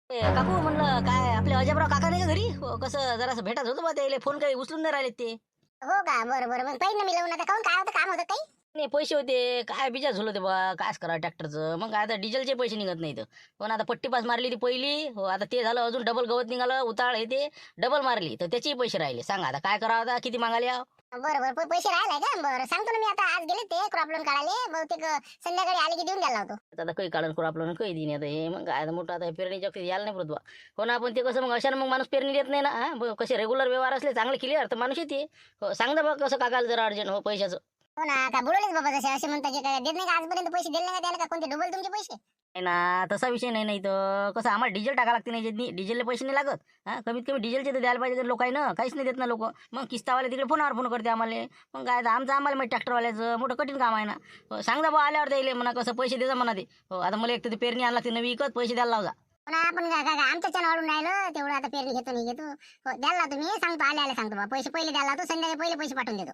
काकू म्हणलं काय आपले अजयराव काका नाही का घरी? कसं जरासं भेटत होतं बा, त्याले फोन काही उचलून नाही राहिले ते. हो का? बरं बरं, मग पाहिजे ना मिळवून. आता काहून, काय होतं, काम होतं काही? नाही पैसे होते, काय बिजा झालं होते बा, कायच करा ट्रॅक्टरचं. मग काय आता डिझेलचे पैसे निघत नाहीत. पण आता पट्टी पास मारली ती पहिली, हो आता ते झालं, अजून डबल गवत निघालं, उताळ हे ते डबल मारली, तर त्याचेही पैसे राहिले. सांगा आता काय करावं, आता किती मागाले आहो? बरं बरं, पैसे राहिलाय का? बरं, सांगतो ना मी. आता आज गेले ते क्रॉप लोन काढायला, बहुतेक संध्याकाळी आले की देऊन द्यायला होतो. आता काही काढून करू आपल्याला, काही दिन आता हे. मग काय आता मोठं आता पेरणीच्या बाबतीत यायला नाही पडत बा. हो ना, पण ते कसं मग अशानं मग माणूस पेरणी देत नाही ना. कसे रेग्युलर व्यवहार असले चांगले क्लिअर तर माणूस येते. हो सांग ना बा, कसं काकाला जरा अर्जंट हो पैशाचं. हो ना, का बुडवलेच बाबा तसे, असे म्हणता की काय देत नाही का? आजपर्यंत पैसे दिले नाही का त्याला? का कोणते डबल तुमचे पैसे? नाही ना, तसा विषय नाही. नाही तर कसं आम्हाला डिझेल टाका लागते, नाही डिझेलले पैसे नाही लागत. कमीत कमी डिझेलचे तर द्यायला पाहिजे लोकांना. काहीच नाही देत ना लोक. मग किस्तावाले तिकडे फोनावर फोन करते आम्हाला. मग काय तर आमचं आम्हाला माहिती, ट्रॅक्टरवाल्याचं मोठं कठीण काम आहे ना. सांग बा आल्यावर द्यायला म्हणा, कसं पैसे द्यायचं म्हणा ते. हो आता मला एक तर ते पेरणी आणला ते नवी विकत पैसे द्यायला लावजा. पण आपण काय काय आमच्या चॅनल वाढून राहिलं तेवढं. आता पेरणी घेतो नाही घेतो, हो द्यायला तुम्ही सांगतो, आले आले सांगतो बा. पैसे पहिले द्यायला लावतो, संध्याकाळी पहिले पैसे पाठवून देतो.